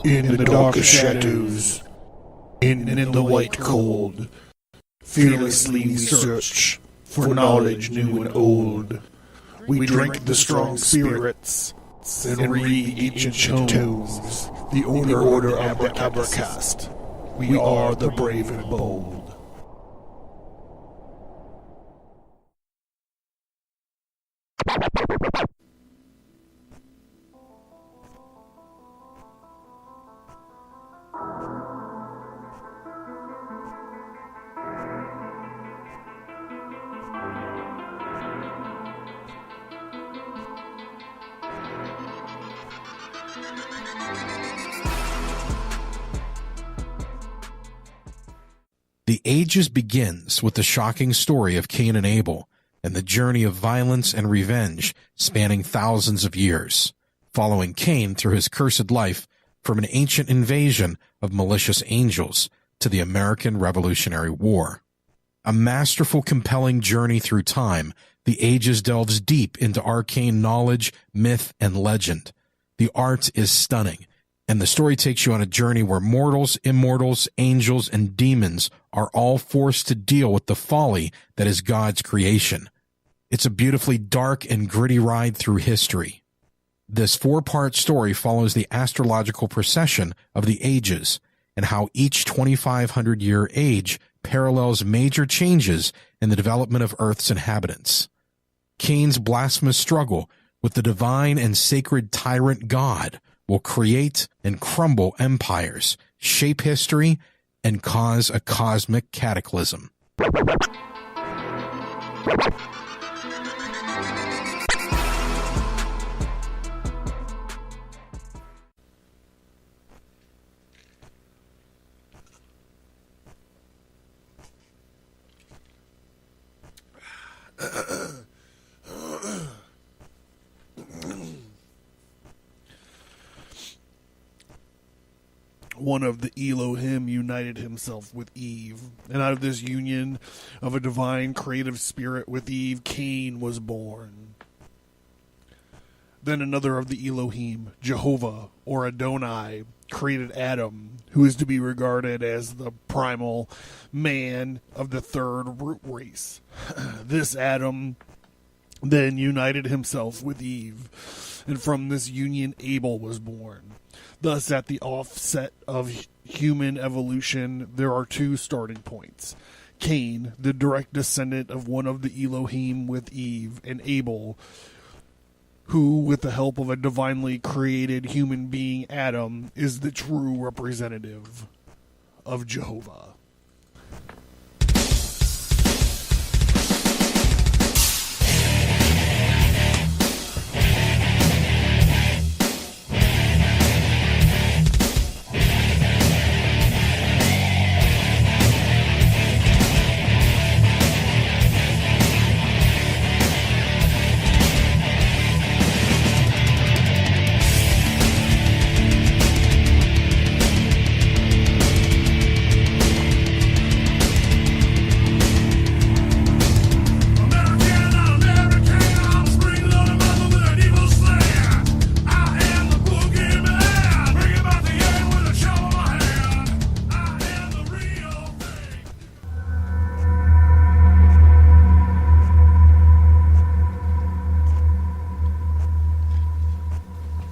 In the dark shadows, in the white cold, fearlessly we search for knowledge new and old. We drink the strong spirits and read ancient tomes, the order of the Abercast. We are the brave and bold. The Ages begins with the shocking story of Cain and Abel and the journey of violence and revenge spanning thousands of years, following Cain through his cursed life from an ancient invasion of malicious angels to the American Revolutionary War. A masterful, compelling journey through time, The Ages delves deep into arcane knowledge, myth, and legend. The art is stunning, and the story takes you on a journey where mortals, immortals, angels, and demons are all forced to deal with the folly that is God's creation. It's a beautifully dark and gritty ride through history. This 4-part story follows the astrological procession of the ages and how each 2,500-year age parallels major changes in the development of Earth's inhabitants. Cain's blasphemous struggle with the divine and sacred tyrant God will create and crumble empires, shape history, and cause a cosmic cataclysm. One of the Elohim united himself with Eve, and out of this union of a divine creative spirit with Eve, Cain was born. Then another of the Elohim, Jehovah, or Adonai, created Adam, who is to be regarded as the primal man of the third root race. This Adam then united himself with Eve, and from this union Abel was born. Thus, at the offset of human evolution, there are 2 starting points. Cain, the direct descendant of one of the Elohim with Eve, and Abel, who, with the help of a divinely created human being, Adam, is the true representative of Jehovah.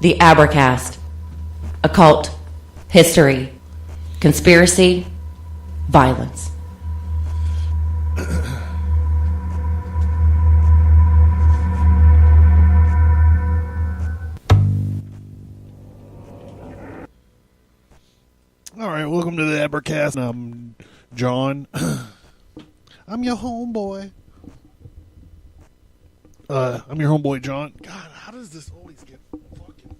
The Abercast. Occult. History. Conspiracy. Violence. All right, welcome to the Abercast. I'm John. I'm your homeboy. I'm your homeboy, John. God, how does this always get fucking fucked up?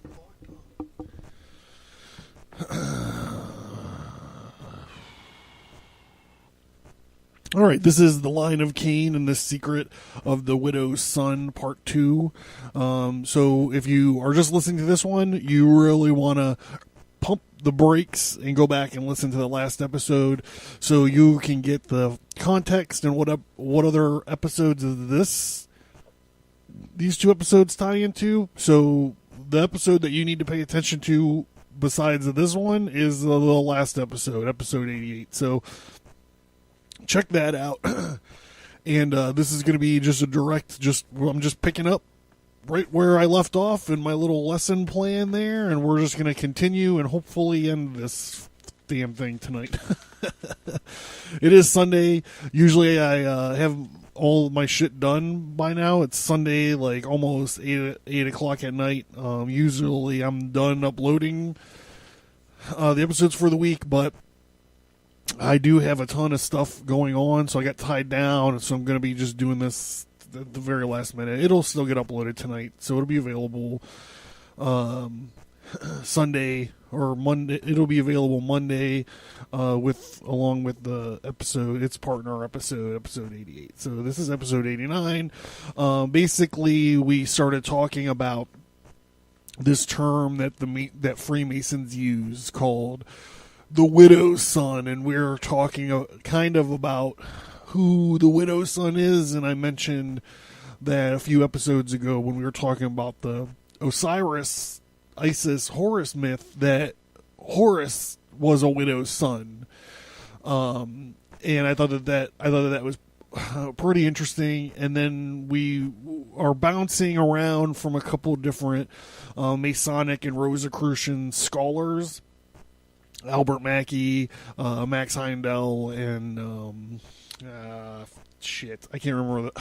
All right, this is The Line of Cain and the Secret of the Widow's Son, Part 2. So if you are just listening to this one, you really want to pump the brakes and go back and listen to the last episode so you can get the context and what other episodes of these 2 episodes tie into. So the episode that you need to pay attention to besides this one is the last episode 88. So check that out. And this is going to be just a direct, I'm just picking up right where I left off in my little lesson plan there, and we're just going to continue and hopefully end this damn thing tonight. It is Sunday. Usually I have all my shit done by now. It's Sunday, like almost 8 o'clock at night. Usually I'm done uploading the episodes for the week, but I do have a ton of stuff going on, so I got tied down, so I'm going to be just doing this at the very last minute. It'll still get uploaded tonight, so it'll be available Sunday or Monday. It'll be available Monday along with the episode, its partner episode 88. So this is episode 89. Basically, we started talking about this term that Freemasons use called the widow's son, and we're talking kind of about who the widow's son is. And I mentioned that a few episodes ago when we were talking about the Osiris, Isis, Horus myth, that Horus was a widow's son. And I thought that was pretty interesting. And then we are bouncing around from a couple different Masonic and Rosicrucian scholars. Albert Mackey, Max Heindel, and I can't remember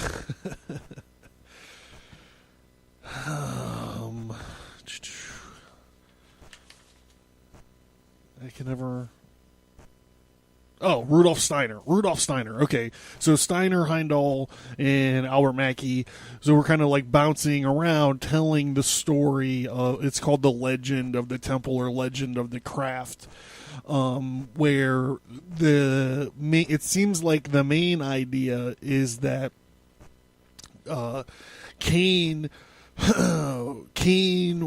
Rudolph Steiner. Okay, so Steiner, Heindel, and Albert Mackey. So we're kind of like bouncing around, telling the story of, it's called the Legend of the Temple or Legend of the Craft, where it seems like the main idea is that Cain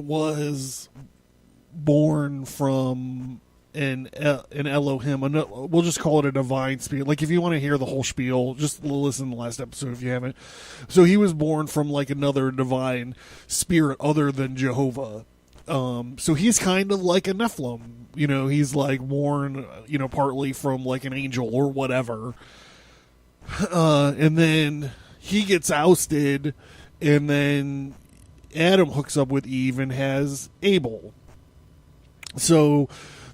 was born from an Elohim, we'll just call it a divine spirit. Like, if you want to hear the whole spiel, just listen to the last episode if you haven't. So he was born from like another divine spirit other than Jehovah. So he's kind of like a Nephilim, he's like born, partly from like an angel or whatever. And then he gets ousted, and then Adam hooks up with Eve and has Abel. So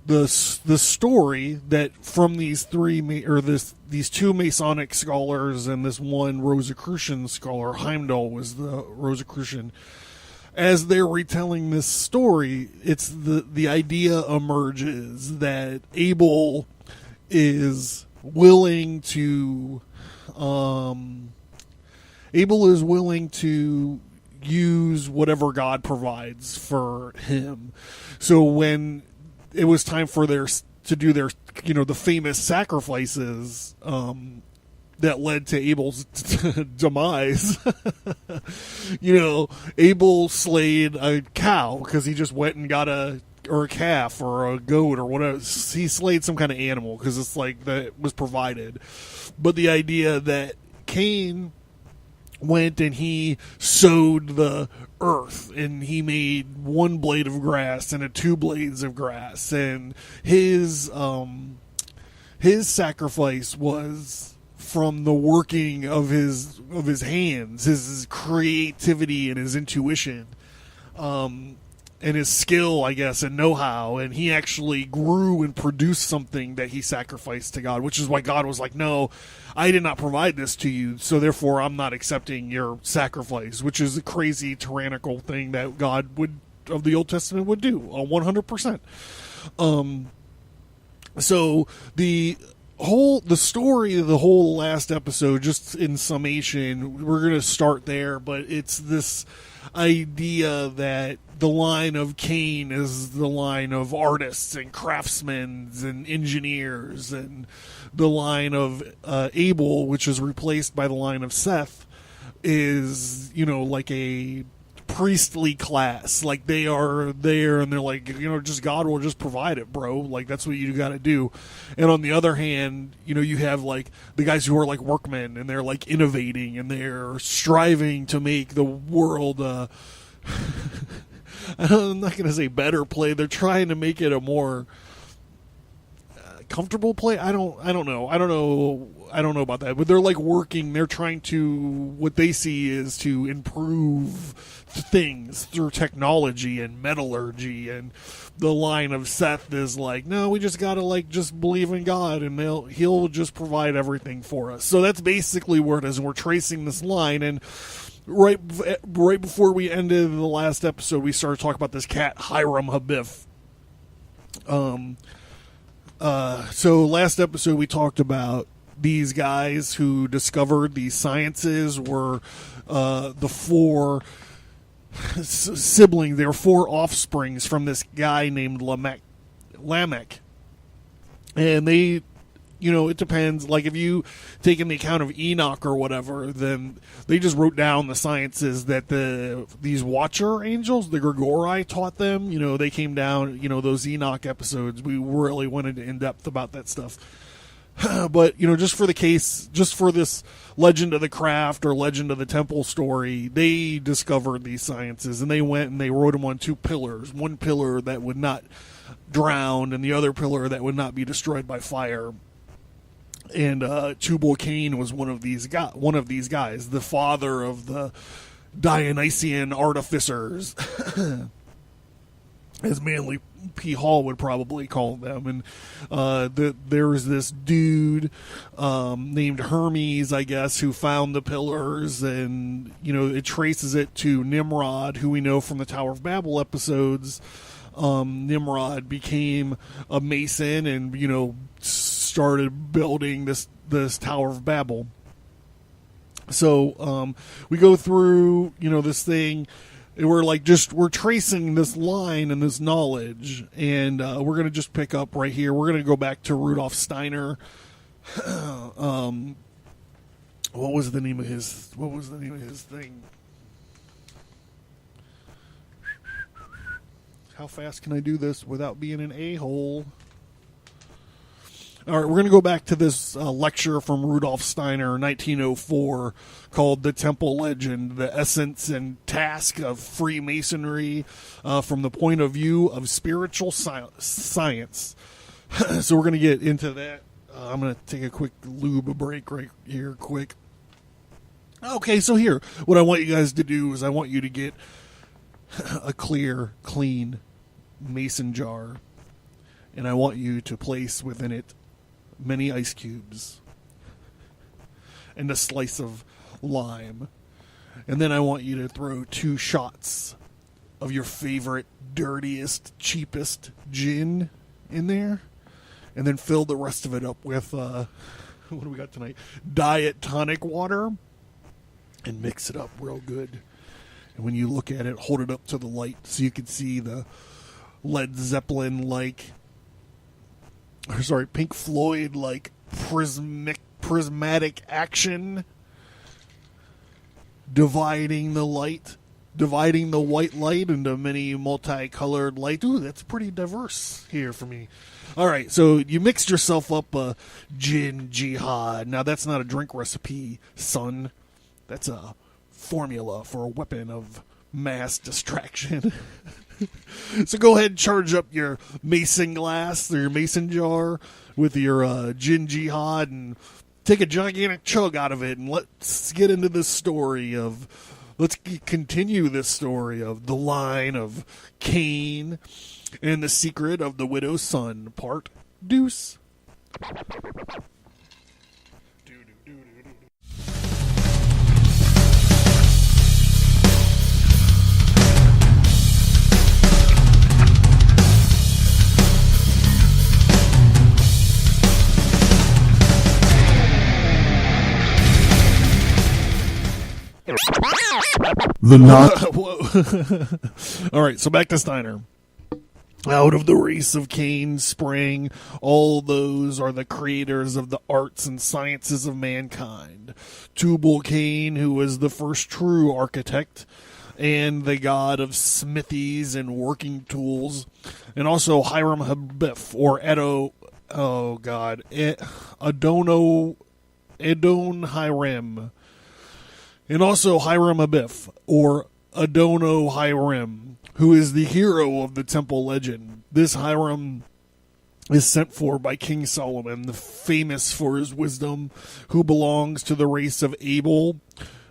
the story that from these these two Masonic scholars and this one Rosicrucian scholar, Heindel was the Rosicrucian, as they're retelling this story, it's the idea emerges that Abel is willing to use whatever God provides for him. So when it was time for to do their the famous sacrifices that led to Abel's demise, Abel slayed a cow because he just went and got a calf or a goat or whatever. He slayed some kind of animal because it's like that was provided. But the idea that Cain went and he sowed the earth and he made one blade of grass and 2 blades of grass, and his sacrifice was from the working of his hands, his creativity and his intuition, and his skill, I guess, and know-how, and he actually grew and produced something that he sacrificed to God, which is why God was like, no, I did not provide this to you, so therefore I'm not accepting your sacrifice, which is a crazy, tyrannical thing that God of the Old Testament would do, 100%. So the story of the whole last episode, just in summation, we're going to start there, but it's this idea that the line of Cain is the line of artists and craftsmen and engineers, and the line of Abel, which is replaced by the line of Seth, is, like a priestly class. Like, they are there and they're like, just God will just provide it, bro. Like, that's what you got to do. And on the other hand, you have like the guys who are like workmen, and they're like innovating and they're striving to make the world I'm not going to say better play. They're trying to make it a more comfortable play. I don't know about that, but they're like working. They're trying to, what they see is to improve things through technology and metallurgy, and the line of Seth is like, no, we just gotta like just believe in God and he'll just provide everything for us. So that's basically where it is, and we're tracing this line. And right before we ended the last episode, we started talking about this cat Hiram Abiff. So last episode we talked about these guys who discovered these sciences were the four siblings. They were four offsprings from this guy named Lamech. And they, it depends. Like if you take in the account of Enoch or whatever, then they just wrote down the sciences that these Watcher angels, the Grigori, taught them. They came down, those Enoch episodes. We really went into in depth about that stuff. But, just for this Legend of the Craft or Legend of the Temple story, they discovered these sciences, and they went and they wrote them on two pillars. One pillar that would not drown, and the other pillar that would not be destroyed by fire. And Tubal Cain was one of these guys, the father of the Dionysian artificers, as Manly P. Hall would probably call them. And there was this dude named Hermes, I guess, who found the pillars, and it traces it to Nimrod, who we know from the Tower of Babel episodes. Nimrod became a Mason and started building this Tower of Babel. So we go through this thing. We're tracing this line and this knowledge, and we're going to just pick up right here. We're going to go back to Rudolph Steiner. What was the name of his thing? How fast can I do this without being an a-hole? All right, we're going to go back to this lecture from Rudolph Steiner, 1904, called The Temple Legend, the Essence and Task of Freemasonry from the Point of View of Spiritual Science. So we're going to get into that. I'm going to take a quick lube break right here, quick. Okay, so here, what I want you guys to do is I want you to get a clear, clean mason jar, and I want you to place within it many ice cubes and a slice of lime, and then I want you to throw 2 shots of your favorite, dirtiest, cheapest gin in there, and then fill the rest of it up with what do we got tonight? Diet tonic water, and mix it up real good. And when you look at it, hold it up to the light so you can see the Led Zeppelin-like, Pink Floyd-like prismatic action, dividing the white light into many multicolored light. Ooh, that's pretty diverse here for me. All right, so you mixed yourself up a gin jihad. Now, that's not a drink recipe, son. That's a formula for a weapon of mass distraction. So go ahead and charge up your mason glass or your mason jar with your gin jihad and take a gigantic chug out of it, and let's get into this story of, let's continue this story of the line of Cain and the secret of the widow's son, part deuce. All right, so back to Steiner. Out of the race of Cain sprang all those are the creators of the arts and sciences of mankind. Tubal Cain, who was the first true architect and the god of smithies and working tools, and also Hiram Abiff, or Adon Hiram. And also Hiram Abiff, or Adono Hiram, who is the hero of the temple legend. This Hiram is sent for by King Solomon, famous for his wisdom, who belongs to the race of Abel,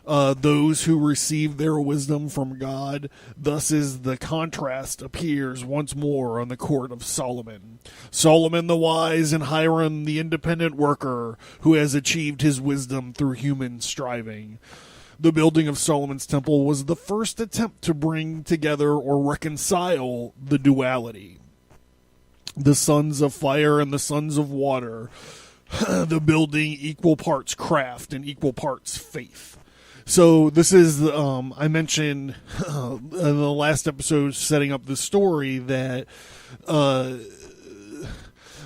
those who receive their wisdom from God. Thus is the contrast appears once more on the court of Solomon. Solomon the wise and Hiram the independent worker who has achieved his wisdom through human striving. The building of Solomon's temple was the first attempt to bring together or reconcile the duality. The sons of fire and the sons of water, the building equal parts craft and equal parts faith. So this is, I mentioned in the last episode setting up the story that that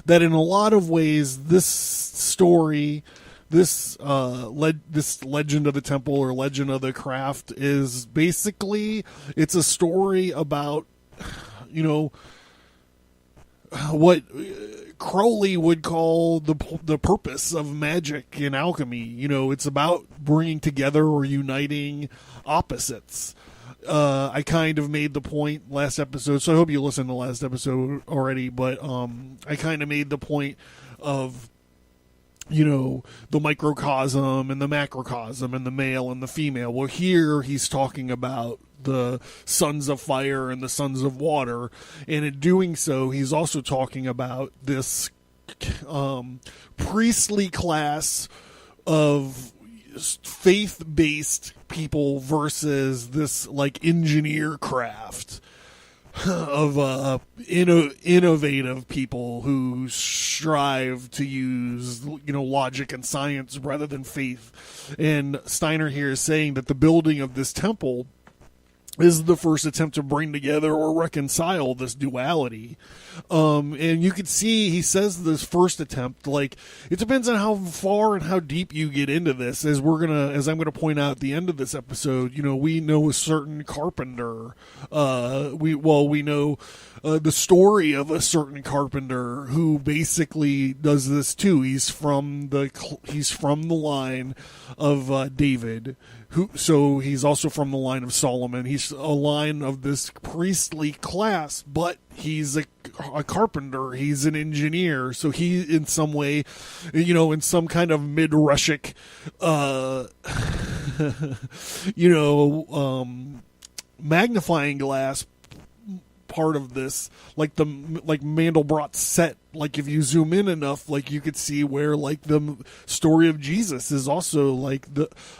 in a lot of ways this story, this legend of the temple or legend of the craft is basically, it's a story about, what Crowley would call the purpose of magic and alchemy. It's about bringing together or uniting opposites. I kind of made the point last episode, so I hope you listened to the last episode already, but I kind of made the point of, the microcosm and the macrocosm and the male and the female. Well, here he's talking about the sons of fire and the sons of water, and in doing so he's also talking about this priestly class of faith-based people versus this engineer craft of innovative people who strive to use logic and science rather than faith. And Steiner here is saying that the building of this temple is the first attempt to bring together or reconcile this duality. And you can see he says this first attempt, it depends on how far and how deep you get into this. As I'm gonna point out at the end of this episode, we know a certain carpenter. We know the story of a certain carpenter who basically does this too. He's from the line of David. So he's also from the line of Solomon. He's a line of this priestly class, but he's a carpenter. He's an engineer. So he, in some way, in some kind of mid-Rushic, magnifying glass part of this, like Mandelbrot's set, if you zoom in enough, you could see where the story of Jesus is also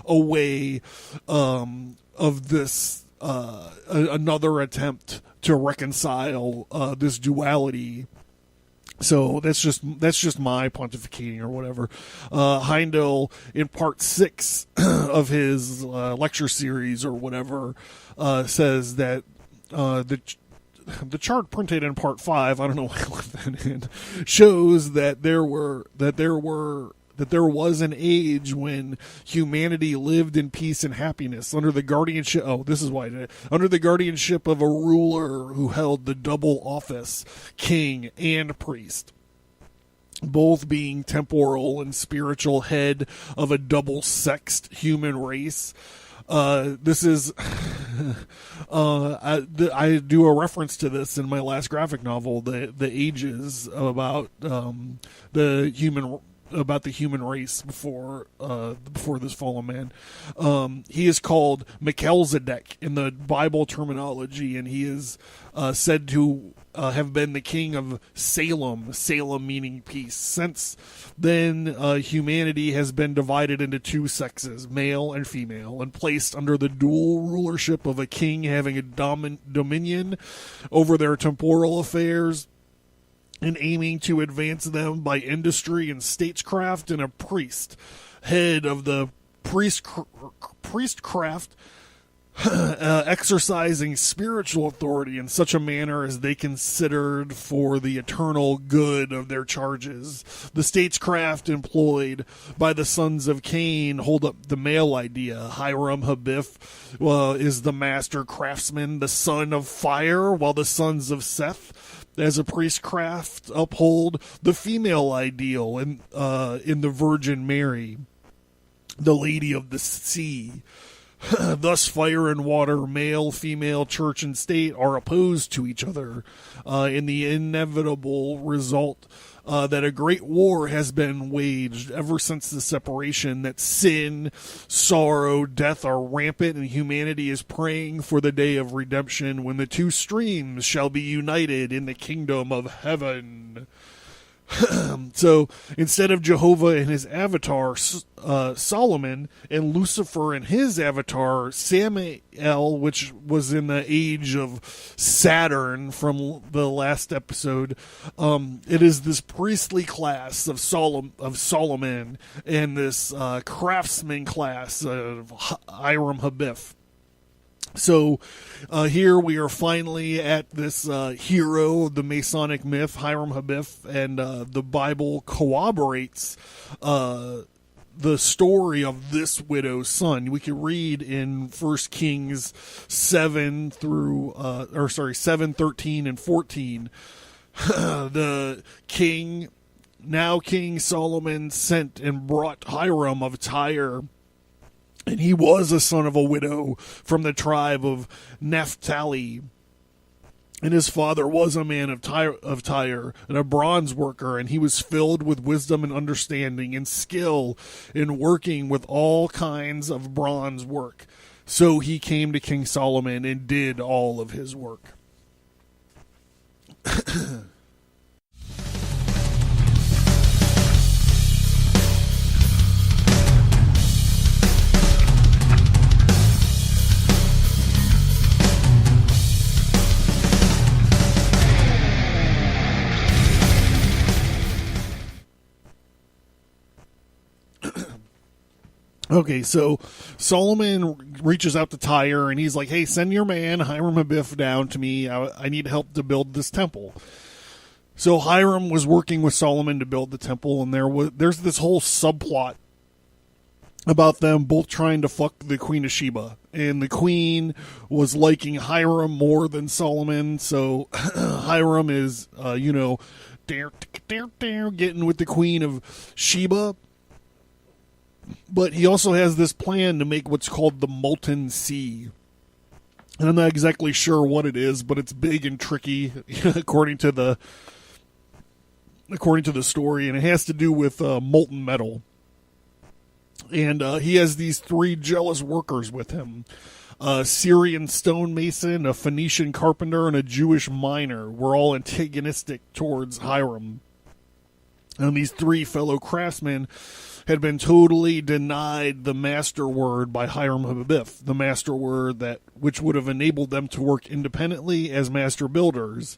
a way of this another attempt to reconcile this duality. So that's just my pontificating or whatever. Heindel, in part 6 of his lecture series or whatever, says that the chart printed in part 5, I don't know why I left that in, shows that there was an age when humanity lived in peace and happiness under the guardianship. Oh, this is why I did it. Under the guardianship of a ruler who held the double office, king and priest, both being temporal and spiritual head of a double-sexed human race. This is I do a reference to this in my last graphic novel, the ages about the human race before this fallen man. He is called Melchizedek in the Bible terminology, and he is said to have been the king of Salem meaning peace. Since then, humanity has been divided into two sexes, male and female, and placed under the dual rulership of a king having a dominion over their temporal affairs and aiming to advance them by industry and statecraft, and a priest, head of the priestcraft, exercising spiritual authority in such a manner as they considered for the eternal good of their charges. The statecraft employed by the sons of Cain hold up the male idea. Hiram Abiff is the master craftsman, the son of fire, while the sons of Seth, as a priestcraft, uphold the female ideal in the Virgin Mary, the Lady of the Sea. Thus, fire and water, male, female, church, and state are opposed to each other, in the inevitable result that a great war has been waged ever since the separation, that sin, sorrow, death are rampant, and humanity is praying for the day of redemption when the two streams shall be united in the kingdom of heaven. So instead of Jehovah and his avatar Solomon, and Lucifer and his avatar Samael, which was in the age of Saturn from the last episode, it is this priestly class of Solomon and this craftsman class of Hiram Abiff. So here we are finally at this hero of the Masonic myth, Hiram Abiff, and the Bible corroborates the story of this widow's son. We can read in 1 Kings 7 through 7:13 and 14. The king Solomon sent and brought Hiram of Tyre, and he was a son of a widow from the tribe of Naphtali. And his father was a man of Tyre, and a bronze worker, and he was filled with wisdom and understanding and skill in working with all kinds of bronze work. So he came to King Solomon and did all of his work. Okay, so Solomon reaches out to Tyre, and he's like, hey, send your man Hiram Abiff down to me. I need help to build this temple. So Hiram was working with Solomon to build the temple, and there's this whole subplot about them both trying to fuck the Queen of Sheba. And the queen was liking Hiram more than Solomon, so Hiram is, getting with the Queen of Sheba. But he also has this plan to make what's called the Molten Sea. And I'm not exactly sure what it is, but it's big and tricky according to the story, and it has to do with molten metal. And he has these three jealous workers with him. A Syrian stonemason, a Phoenician carpenter, and a Jewish miner were all antagonistic towards Hiram. And these three fellow craftsmen had been totally denied the master word by Hiram Abiff, the master word which would have enabled them to work independently as master builders.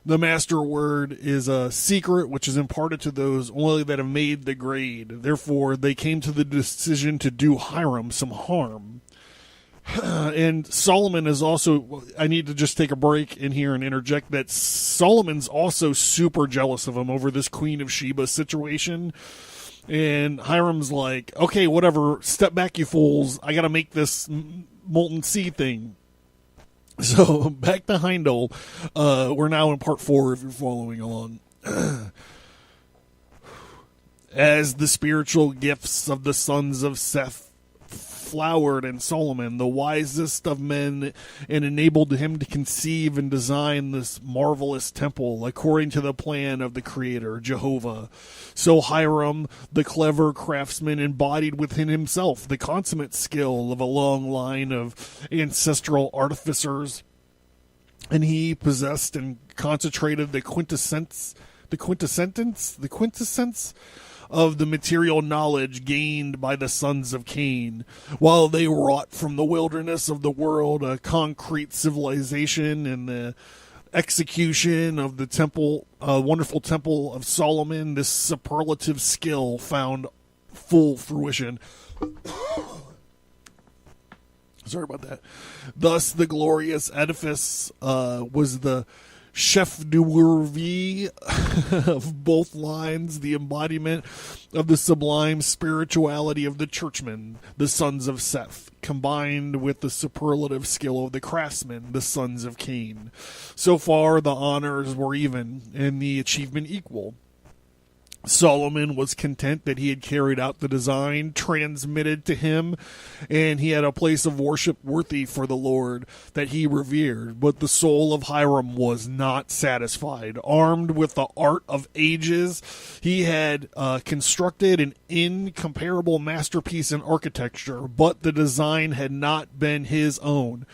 The master word is a secret which is imparted to those only that have made the grade. Therefore, they came to the decision to do Hiram some harm. And Solomon is also, I need to just take a break in here and interject that Solomon's also super jealous of him over this Queen of Sheba situation. And Hiram's like, okay, whatever, step back, you fools. I got to make this molten sea thing. So back to Heindel. We're now in part 4 if you're following along. As the spiritual gifts of the sons of Seth flowered in Solomon, the wisest of men, and enabled him to conceive and design this marvelous temple according to the plan of the Creator, Jehovah. So Hiram, the clever craftsman, embodied within himself the consummate skill of a long line of ancestral artificers, and he possessed and concentrated the quintessence of the material knowledge gained by the sons of Cain, while they wrought from the wilderness of the world a concrete civilization, and the execution of the temple, wonderful temple of Solomon, this superlative skill found full fruition. Sorry about that. Thus, the glorious edifice was the chef d'oeuvre of both lines, the embodiment of the sublime spirituality of the churchmen, the sons of Seth, combined with the superlative skill of the craftsmen, the sons of Cain. So far, the honors were even, and the achievement equal. Solomon was content that he had carried out the design transmitted to him, and he had a place of worship worthy for the Lord that he revered. But the soul of Hiram was not satisfied. Armed with the art of ages, he had constructed an incomparable masterpiece in architecture, but the design had not been his own.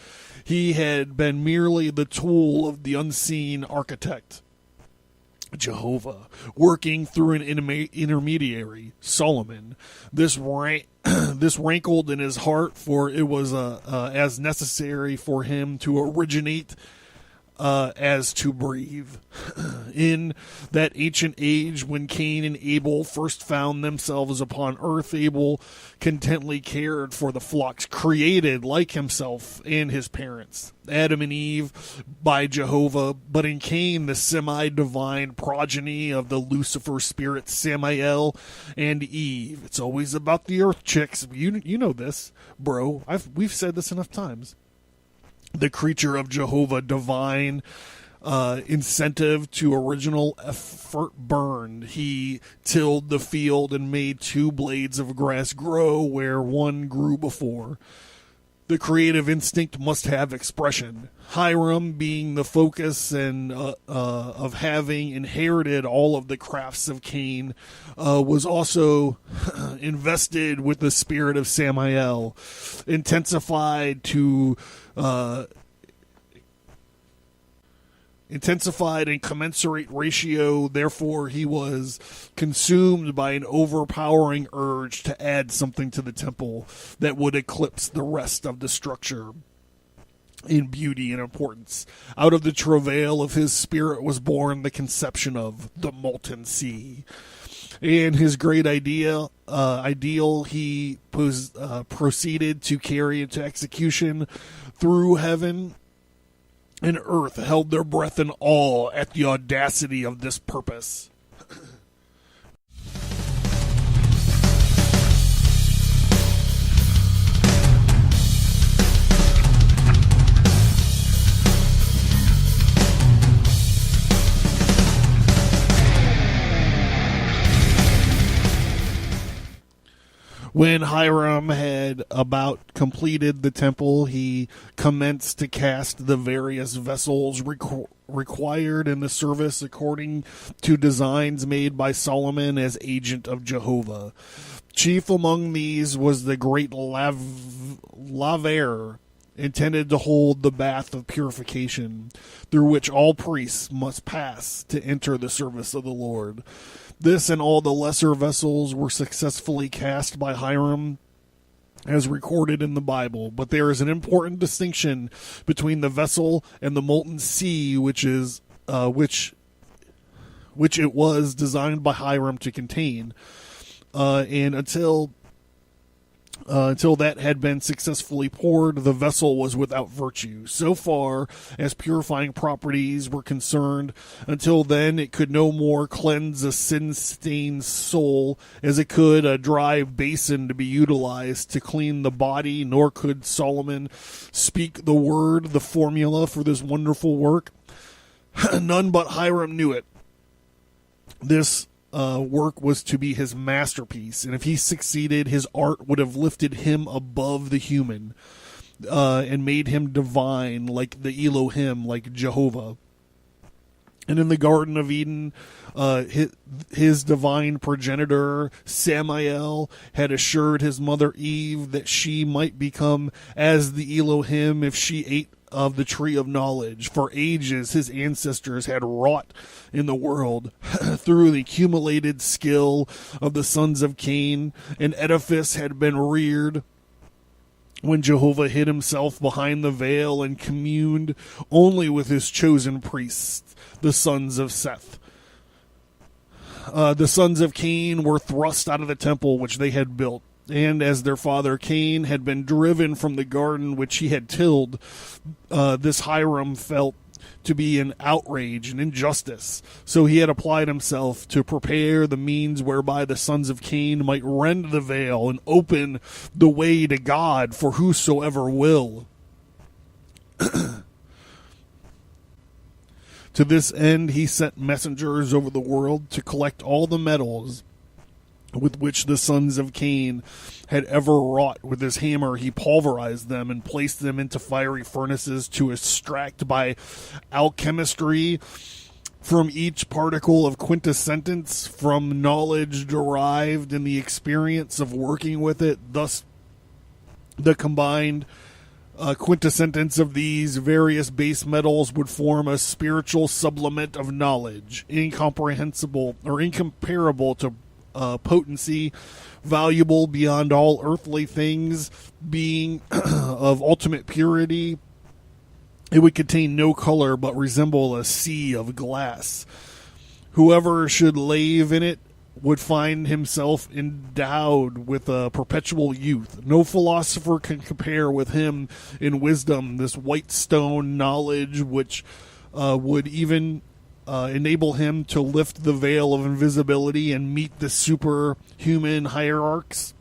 He had been merely the tool of the unseen architect, Jehovah, working through an intermediary, Solomon. This rankled in his heart, for it was as necessary for him to originate as to breathe. In that ancient age when Cain and Abel first found themselves upon earth, Abel contently cared for the flocks created like himself and his parents, Adam and Eve, by Jehovah. But in Cain, the semi-divine progeny of the Lucifer spirit Samael and Eve. It's always about the earth, chicks. You know this, bro. We've said this enough times. The creature of Jehovah, divine incentive to original effort burned. He tilled the field and made 2 blades of grass grow where one grew before. The creative instinct must have expression. Hiram, being the focus and of having inherited all of the crafts of Cain, was also invested with the spirit of Samael, intensified in commensurate ratio. Therefore, he was consumed by an overpowering urge to add something to the temple that would eclipse the rest of the structure in beauty and importance. Out of the travail of his spirit was born the conception of the molten sea. And his great ideal he proceeded to carry into execution. Through heaven and earth held their breath in awe at the audacity of this purpose. When Hiram had about completed the temple, he commenced to cast the various vessels required in the service according to designs made by Solomon as agent of Jehovah. Chief among these was the great laver, intended to hold the bath of purification, through which all priests must pass to enter the service of the Lord. This and all the lesser vessels were successfully cast by Hiram, as recorded in the Bible. But there is an important distinction between the vessel and the molten sea, which it was designed by Hiram to contain. And until that had been successfully poured, the vessel was without virtue. So far as purifying properties were concerned, until then it could no more cleanse a sin-stained soul as it could a dry basin to be utilized to clean the body, nor could Solomon speak the word, the formula for this wonderful work. None but Hiram knew it. This work was to be his masterpiece, and if he succeeded, his art would have lifted him above the human and made him divine, like the Elohim, like Jehovah. And in the Garden of Eden, his divine progenitor, Samael, had assured his mother Eve that she might become as the Elohim if she ate of the tree of knowledge. For ages his ancestors had wrought in the world through the accumulated skill of the sons of Cain. An edifice had been reared when Jehovah hid himself behind the veil and communed only with his chosen priests, the sons of Seth. The sons of Cain were thrust out of the temple which they had built. And as their father Cain had been driven from the garden which he had tilled, this Hiram felt to be an outrage and injustice. So he had applied himself to prepare the means whereby the sons of Cain might rend the veil and open the way to God for whosoever will. To this end, he sent messengers over the world to collect all the metals with which the sons of Cain had ever wrought. With his hammer, he pulverized them and placed them into fiery furnaces to extract by alchemistry from each particle of quintessence from knowledge derived in the experience of working with it. Thus, the combined quintessence of these various base metals would form a spiritual supplement of knowledge, incomprehensible or incomparable to potency, valuable beyond all earthly things, being of ultimate purity. It would contain no color but resemble a sea of glass. Whoever should lave in it would find himself endowed with a perpetual youth. No philosopher can compare with him in wisdom, this white stone knowledge which would even enable him to lift the veil of invisibility and meet the superhuman hierarchs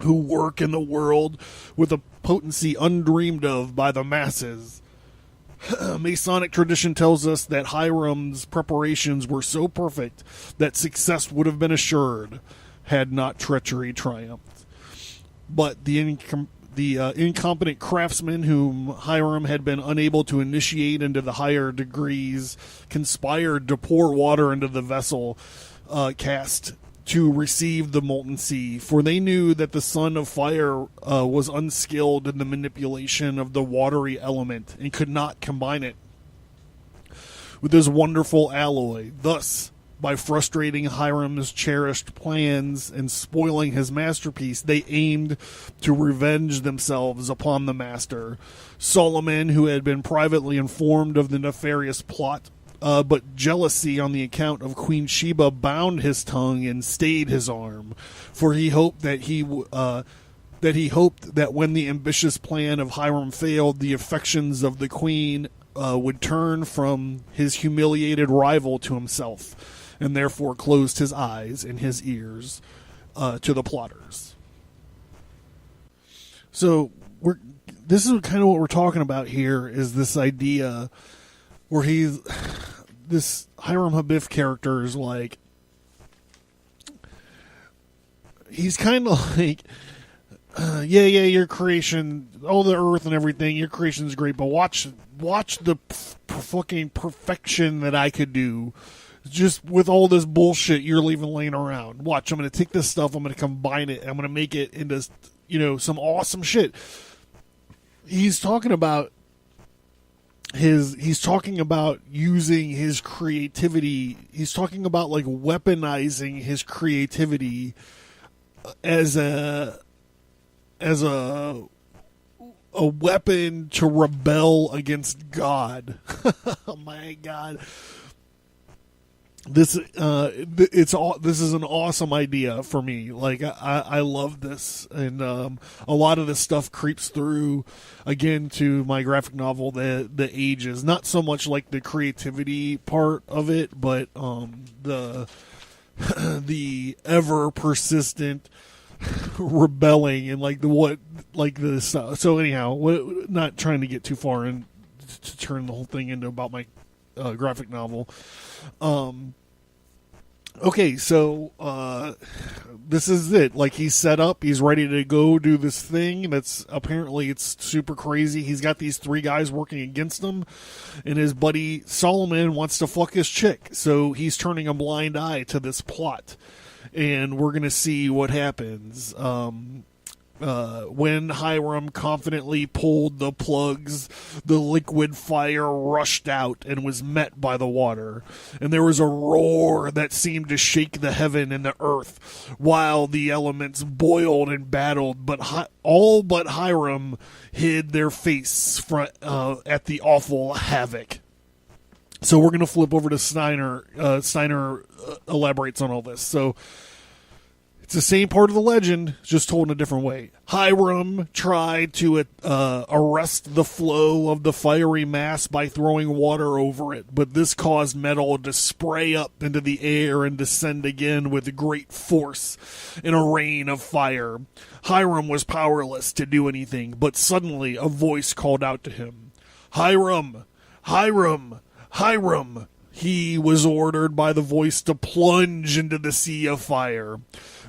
who work in the world with a potency undreamed of by the masses. Masonic tradition tells us that Hiram's preparations were so perfect that success would have been assured had not treachery triumphed. But the incompetent craftsmen whom Hiram had been unable to initiate into the higher degrees conspired to pour water into the vessel cast to receive the molten sea, for they knew that the son of fire was unskilled in the manipulation of the watery element and could not combine it with this wonderful alloy. Thus, by frustrating Hiram's cherished plans and spoiling his masterpiece, they aimed to revenge themselves upon the master. Solomon, who had been privately informed of the nefarious plot, but jealousy on the account of Queen Sheba bound his tongue and stayed his arm, for he hoped that when the ambitious plan of Hiram failed, the affections of the queen would turn from his humiliated rival to himself, and therefore closed his eyes and his ears to the plotters. So this is kind of what we're talking about here, is this idea where this Hiram Abiff character is like, he's kind of like, yeah, your creation, all the earth and everything, your creation is great, but watch the fucking perfection that I could do just with all this bullshit you're leaving laying around. Watch, I'm going to take this stuff, I'm going to combine it, and I'm going to make it into, some awesome shit. He's talking about using his creativity. He's talking about like weaponizing his creativity as a weapon to rebel against God. Oh my God. This is an awesome idea for me. Like I love this, and a lot of this stuff creeps through again to my graphic novel, the Ages. Not so much like the creativity part of it, but the ever persistent rebelling and the stuff. So anyhow, not trying to get too far in to turn the whole thing into about my graphic novel. Okay, so this is it. Like, he's set up, he's ready to go do this thing that's apparently it's super crazy. He's got these 3 guys working against him, and his buddy Solomon wants to fuck his chick, so he's turning a blind eye to this plot, and we're gonna see what happens. When Hiram confidently pulled the plugs, the liquid fire rushed out and was met by the water, and there was a roar that seemed to shake the heaven and the earth, while the elements boiled and battled, but all but Hiram hid their face at the awful havoc. So we're going to flip over to Steiner. Steiner elaborates on all this. So it's the same part of the legend, just told in a different way. Hiram tried to arrest the flow of the fiery mass by throwing water over it, but this caused metal to spray up into the air and descend again with great force in a rain of fire. Hiram was powerless to do anything, but suddenly a voice called out to him, "Hiram! Hiram! Hiram, he was ordered by the voice to plunge into the sea of fire.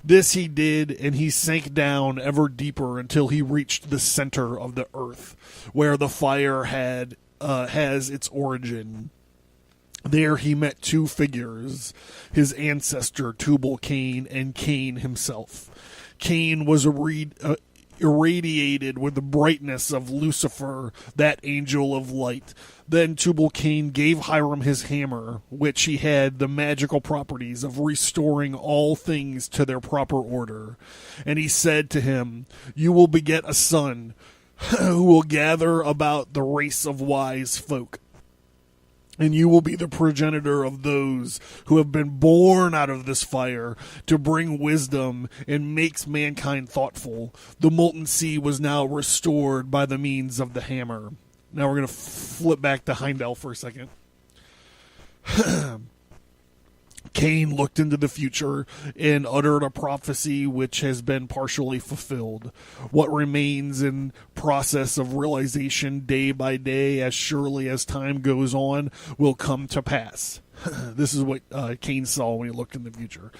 This he did, and he sank down ever deeper until he reached the center of the earth, where the fire has its origin. There he met two figures, his ancestor Tubal Cain and Cain himself. Cain was irradiated with the brightness of Lucifer, that angel of light. Then Tubal Cain gave Hiram his hammer, which he had the magical properties of restoring all things to their proper order. And he said to him, "You will beget a son who will gather about the race of wise folk. And you will be the progenitor of those who have been born out of this fire to bring wisdom and makes mankind thoughtful." The molten sea was now restored by the means of the hammer. Now we're going to flip back to Heindel for a second. Cain looked into the future and uttered a prophecy which has been partially fulfilled. What remains in process of realization day by day, as surely as time goes on, will come to pass. This is what Cain saw when he looked in the future.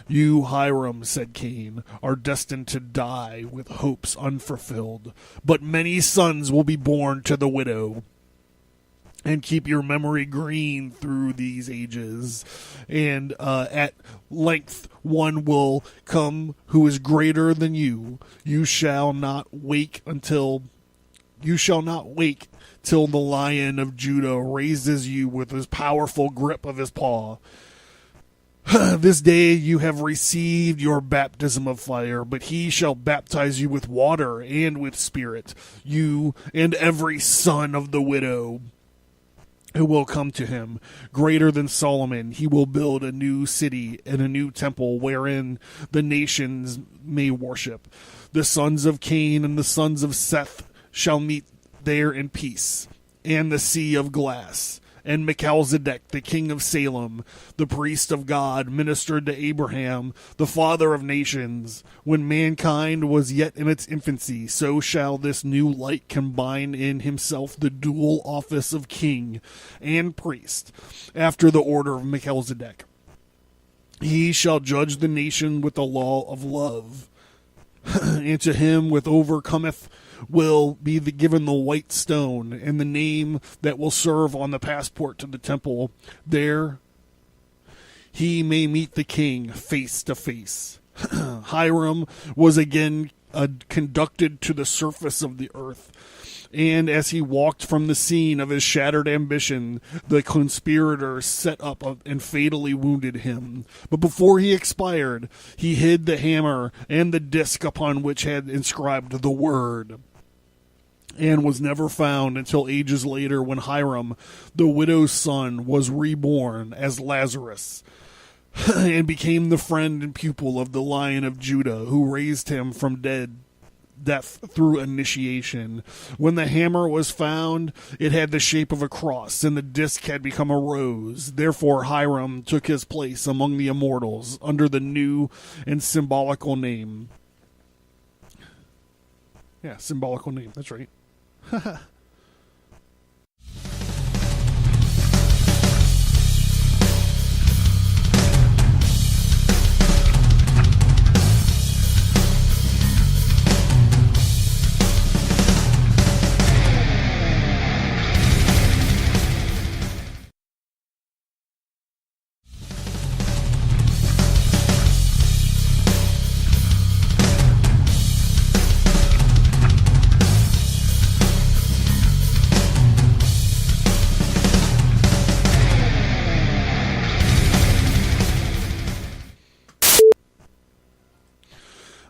"You, Hiram," said Cain, "are destined to die with hopes unfulfilled, but many sons will be born to the widow. And keep your memory green through these ages. And at length one will come who is greater than you. You shall not wake till the Lion of Judah raises you with his powerful grip of his paw. This day you have received your baptism of fire, but he shall baptize you with water and with spirit, you and every son of the widow who will come to him. Greater than Solomon, he will build a new city and a new temple wherein the nations may worship. The sons of Cain and the sons of Seth shall meet there in peace, and the sea of glass. And Melchizedek, the king of Salem, the priest of God, ministered to Abraham, the father of nations. When mankind was yet in its infancy, so shall this new light combine in himself the dual office of king and priest, after the order of Melchizedek. He shall judge the nation with the law of love, and to him which overcometh will be given the white stone and the name that will serve on the passport to the temple. There he may meet the king face to face. Hiram was again conducted to the surface of the earth, and as he walked from the scene of his shattered ambition, the conspirators set up and fatally wounded him. But before he expired, he hid the hammer and the disc upon which had inscribed the word, and was never found until ages later, when Hiram, the widow's son, was reborn as Lazarus and became the friend and pupil of the Lion of Judah, who raised him from death through initiation. When the hammer was found, it had the shape of a cross, and the disc had become a rose. Therefore Hiram took his place among the immortals under the new and symbolical name. Yeah, symbolical name, that's right.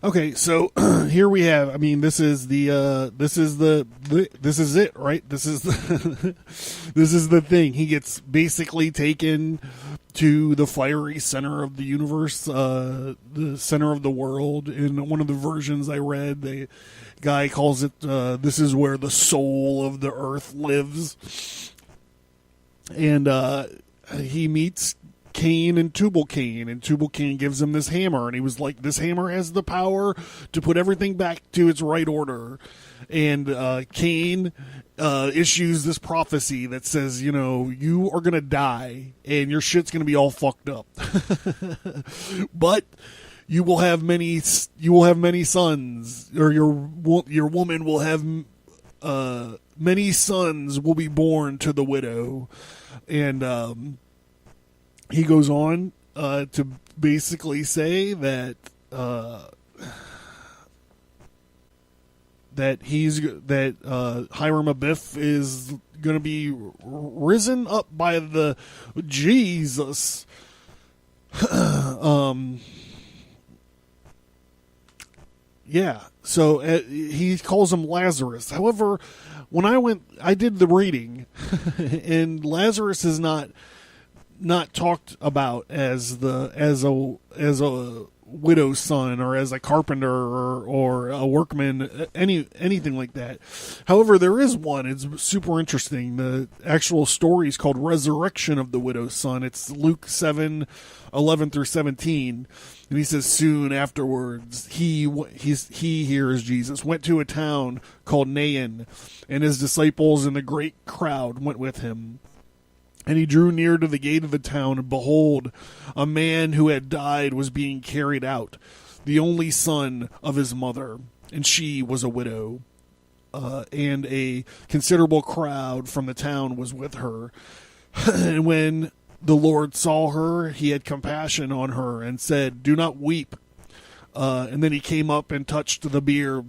Okay, so here we have. I mean, this is it, right? This is the this is the thing. He gets basically taken to the fiery center of the universe, the center of the world. In one of the versions I read, the guy calls it this is where the soul of the earth lives, and he meets Cain and Tubal-Cain, and Tubal-Cain gives him this hammer, and he was like, this hammer has the power to put everything back to its right order. And Cain issues this prophecy that says, you know, you are going to die, and your shit's going to be all fucked up. But you will have many sons, or your woman will have many sons will be born to the widow. And he goes on to basically say that Hiram Abiff is going to be risen up by the Jesus. Yeah, so he calls him Lazarus. However, when I did the reading, and Lazarus is not talked about as a widow's son, or as a carpenter, or a workman, anything like that. However, there is one. It's super interesting. The actual story is called Resurrection of the Widow's Son. It's Luke 7:11-17. And he says, soon afterwards, he here is Jesus, went to a town called Nain, and his disciples and the great crowd went with him. And he drew near to the gate of the town, and behold, a man who had died was being carried out, the only son of his mother, and she was a widow. And a considerable crowd from the town was with her. And when the Lord saw her, he had compassion on her, and said, do not weep. And then he came up and touched the bier,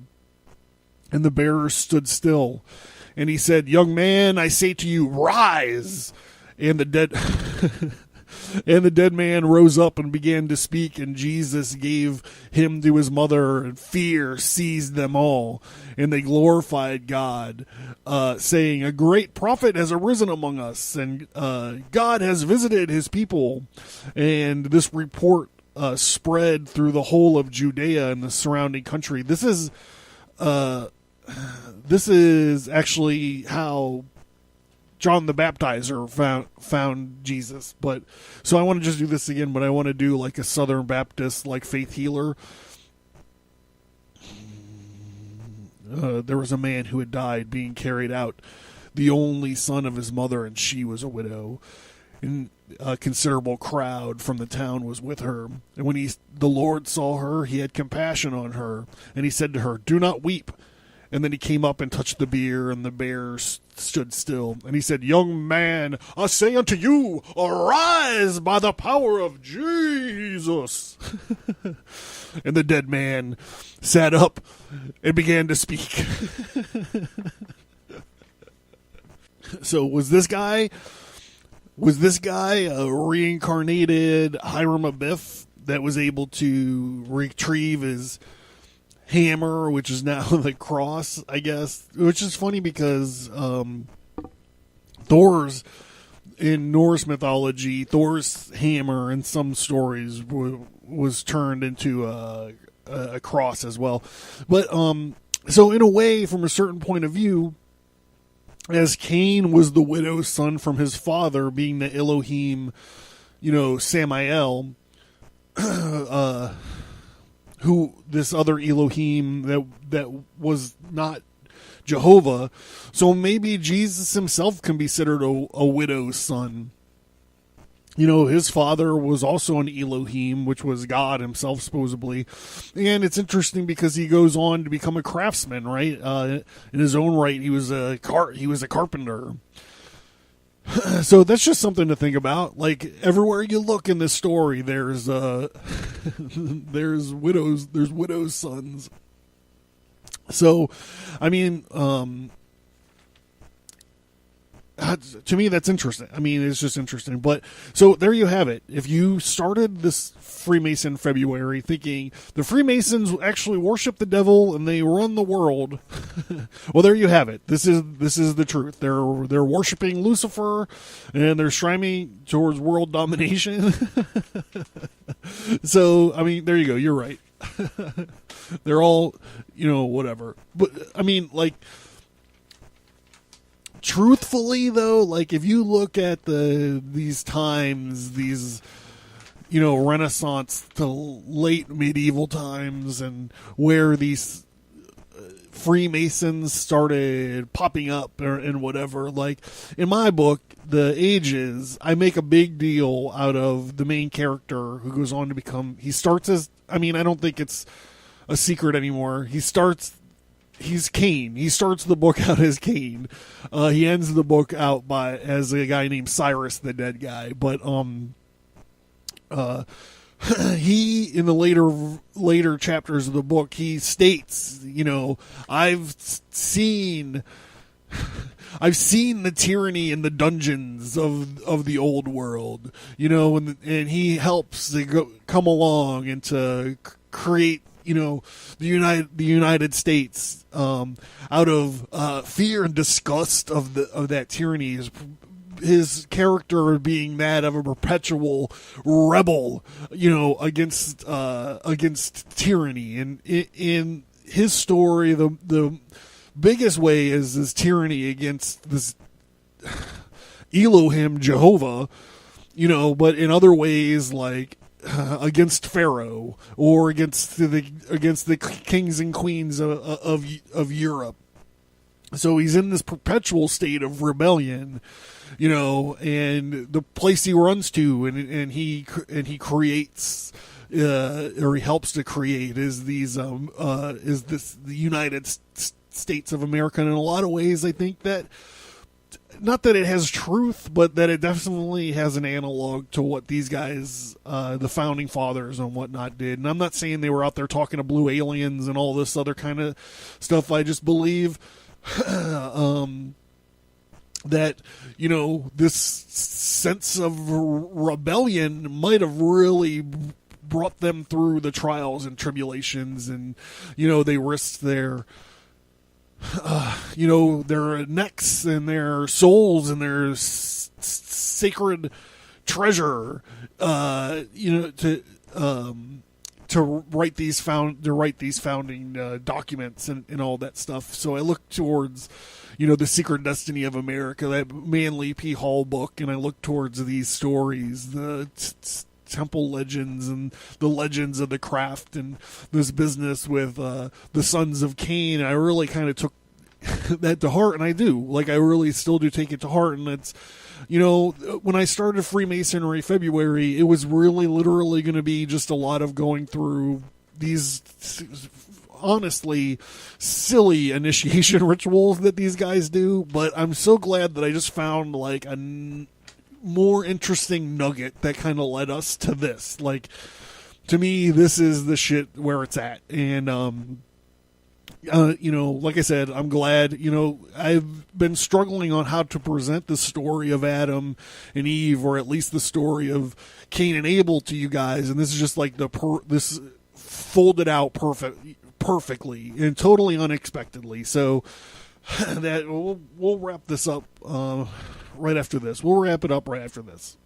and the bearer stood still. And he said, young man, I say to you, rise. And the dead man rose up and began to speak, and Jesus gave him to his mother, and fear seized them all. And they glorified God, saying, a great prophet has arisen among us, and God has visited his people. And this report spread through the whole of Judea and the surrounding country. This is actually how John the Baptizer found Jesus. But so I want to just do this again, but I want to do like a Southern Baptist, like faith healer. There was a man who had died, being carried out, the only son of his mother, and she was a widow. And a considerable crowd from the town was with her. And when the Lord saw her, he had compassion on her, and he said to her, do not weep. And then he came up and touched the bier, and the bear stood still. And he said, young man, I say unto you, arise by the power of Jesus. And the dead man sat up and began to speak. So was this guy a reincarnated Hiram Abiff that was able to retrieve his hammer, which is now the cross, I guess? Which is funny because Thor's, in Norse mythology, Thor's hammer in some stories was turned into a cross as well. But so in a way, from a certain point of view, as Cain was the widow's son from his father, being the Elohim, Samael, who this other Elohim that was not Jehovah. So maybe Jesus himself can be considered a widow's son. His father was also an Elohim, which was God himself, supposedly. And it's interesting because he goes on to become a craftsman, right? In his own right, he was a carpenter. So that's just something to think about. Like, everywhere you look in this story, there's widows' sons. So, I mean, to me, that's interesting. I mean, it's just interesting. But so there you have it. If you started this Freemason February thinking the Freemasons actually worship the devil and they run the world, well, there you have it. This is the truth. They're worshiping Lucifer and they're striving towards world domination. So, I mean, there you go. You're right. They're all, whatever. But I mean, like, truthfully though, like if you look at these times, these Renaissance to late medieval times, and where these Freemasons started popping up and whatever, like in my book, The Ages, I make a big deal out of the main character who goes on to become, he starts as, I don't think it's a secret anymore. He's Cain. He starts the book out as Cain. He ends the book out as a guy named Cyrus, the dead guy. But he, in the later chapters of the book, he states, I've seen the tyranny in the dungeons of the old world, and he helps to come along and to create, the United States out of fear and disgust of that tyranny. His character being that of a perpetual rebel, against tyranny. And in his story, the biggest way is this tyranny against this Elohim, Jehovah, but in other ways, like against Pharaoh or against the kings and queens of Europe. So he's in this perpetual state of rebellion, and the place he runs to and he creates, or he helps to create, is the United States of America. And in a lot of ways, I think that, not that it has truth, but that it definitely has an analog to what these guys, the founding fathers and whatnot, did. And I'm not saying they were out there talking to blue aliens and all this other kind of stuff. I just believe that, this sense of rebellion might have really brought them through the trials and tribulations, and, they risked their necks and their souls and their sacred treasure, to write these founding documents and all that stuff. So I look towards, The Secret Destiny of America, that Manly P. Hall book, and I look towards these stories, the temple legends and the legends of the craft, and this business with the sons of Cain. I really kind of took that to heart, and I do. Like, I really still do take it to heart, and it's, when I started Freemasonry February, it was really literally going to be just a lot of going through these honestly silly initiation rituals that these guys do, but I'm so glad that I just found like a more interesting nugget that kind of led us to this. Like, to me, this is the shit where it's at. And like I said, I'm glad, I've been struggling on how to present the story of Adam and Eve, or at least the story of Cain and Abel, to you guys. And this is just like this folded out perfectly and totally unexpectedly. So that we'll wrap this up right after this. We'll wrap it up right after this.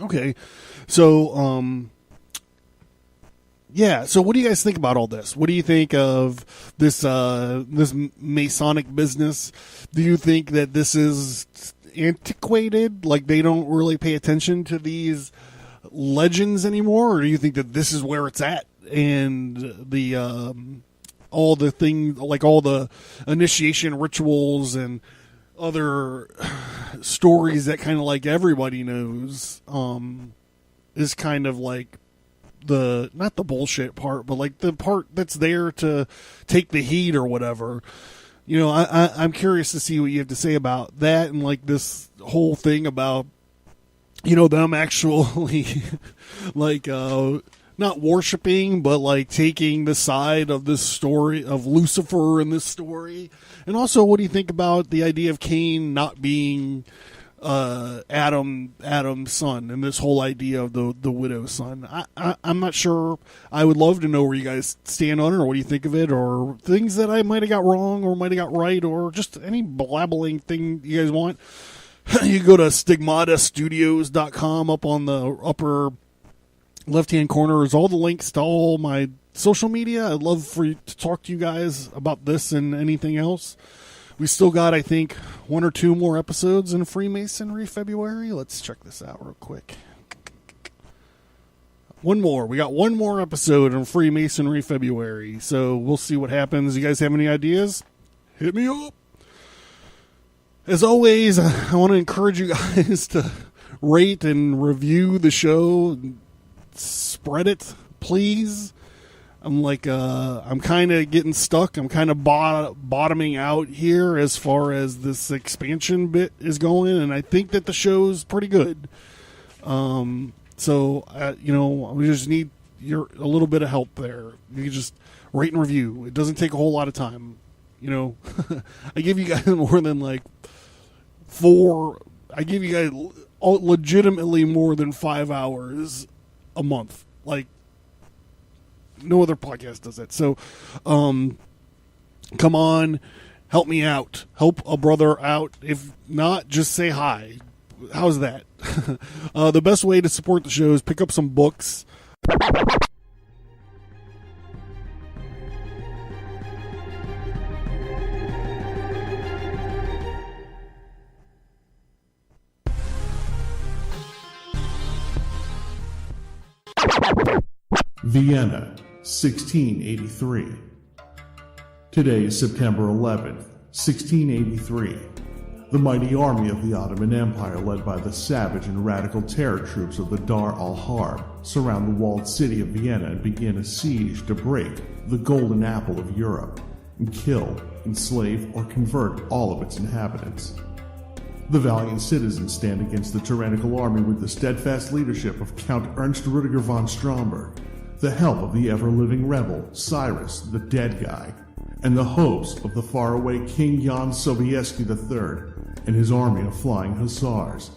Okay, so yeah. So what do you guys think about all this? What do you think of this this Masonic business? Do you think that this is antiquated? Like, they don't really pay attention to these legends anymore, or do you think that this is where it's at, and the all the things, like all the initiation rituals and other stories that kind of like everybody knows, is kind of like not the bullshit part, but like the part that's there to take the heat or whatever. I'm curious to see what you have to say about that, and like this whole thing about, them actually like not worshiping, but like taking the side of this story of Lucifer in this story. And also, what do you think about the idea of Cain not being Adam's son, and this whole idea of the widow's son. I'm not sure. I would love to know where you guys stand on it, or what you think of it, or things that I might have got wrong or might have got right, or just any blabbling thing you guys want. You can go to stigmatastudios.com. Up on the upper left-hand corner is all the links to all my social media. I'd love for you to talk to you guys about this and anything else. We still got, I think, 1 or 2 more episodes in Freemasonry February. Let's check this out real quick. One more. We got 1 more episode in Freemasonry February. So we'll see what happens. You guys have any ideas? Hit me up. As always, I want to encourage you guys to rate and review the show. Spread it, please. I'm kind of getting stuck. I'm kind of bottoming out here as far as this expansion bit is going, and I think that the show's pretty good. We just need a little bit of help there. You can just rate and review. It doesn't take a whole lot of time. I give you guys more than I give you guys legitimately more than 5 hours a month. No other podcast does that. So, come on, help me out. Help a brother out. If not, just say hi. How's that? The best way to support the show is pick up some books. Vienna, 1683. Today is September 11th, 1683. The mighty army of the Ottoman Empire, led by the savage and radical terror troops of the Dar al-Harb, surround the walled city of Vienna and begin a siege to break the golden apple of Europe and kill, enslave, or convert all of its inhabitants. The valiant citizens stand against the tyrannical army with the steadfast leadership of Count Ernst Rudiger von Stromberg, the help of the ever-living rebel, Cyrus, the Dead Guy, and the hopes of the faraway King Jan Sobieski III and his army of flying hussars.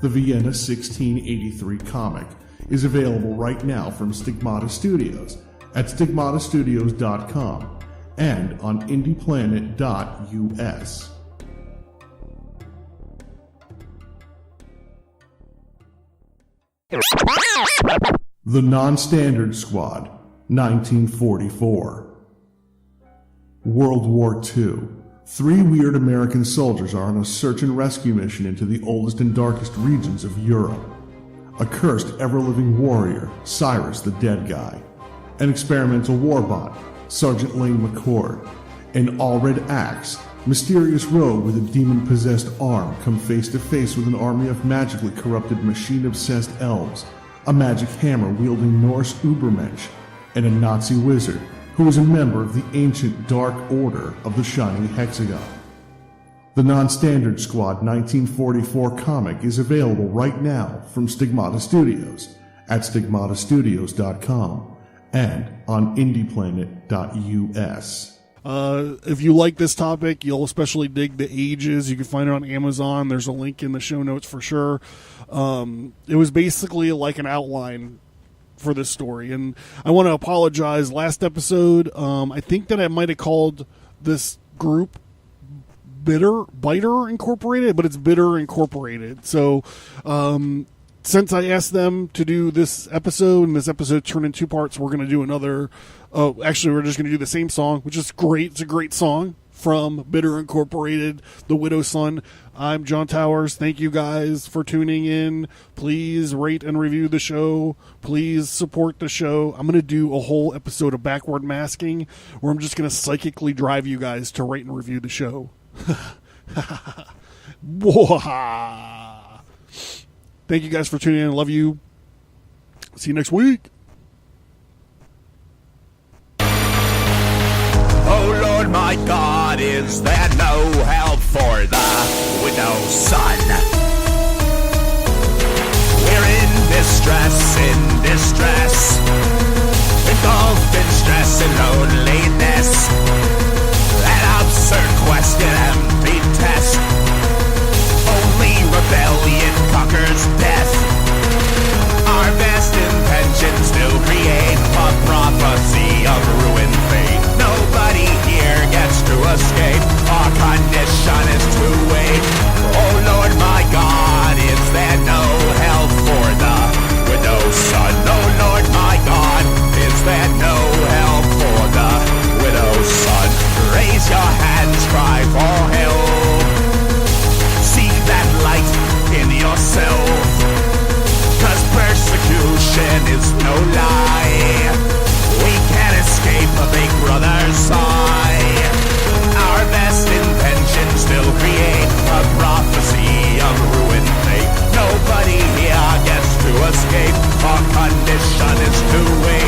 The Vienna 1683 comic is available right now from Stigmata Studios at stigmatastudios.com and on indieplanet.us. The Non-Standard Squad, 1944. World War II. 3 weird American soldiers are on a search and rescue mission into the oldest and darkest regions of Europe. A cursed, ever-living warrior, Cyrus the Dead Guy. An experimental warbot, Sergeant Lane McCord. An all-red axe, mysterious rogue with a demon-possessed arm come face to face with an army of magically corrupted machine-obsessed elves. A magic hammer-wielding Norse Ubermensch, and a Nazi wizard who is a member of the ancient Dark Order of the Shining Hexagon. The Non-Standard Squad 1944 comic is available right now from Stigmata Studios at stigmatastudios.com and on indieplanet.us. If you like this topic, you'll especially dig the ages. You can find it on Amazon. There's a link in the show notes for sure. It was basically like an outline for this story, and I want to apologize. Last episode, I think that I might have called this group Biter Incorporated, but it's Bitter Incorporated. So, since I asked them to do this episode, and this episode turned in 2 parts, we're going to do another. Actually, we're just going to do the same song, which is great. It's a great song from Bitter Incorporated, The Widow's Son. I'm John Towers. Thank you guys for tuning in. Please rate and review the show. Please support the show. I'm going to do a whole episode of Backward Masking where I'm just going to psychically drive you guys to rate and review the show. Thank you guys for tuning in. I love you. See you next week. Oh Lord my God, is there no help for the widow's son? We're in distress, engulfed in stress and loneliness. An absurd quest, an empty test. Only our condition is to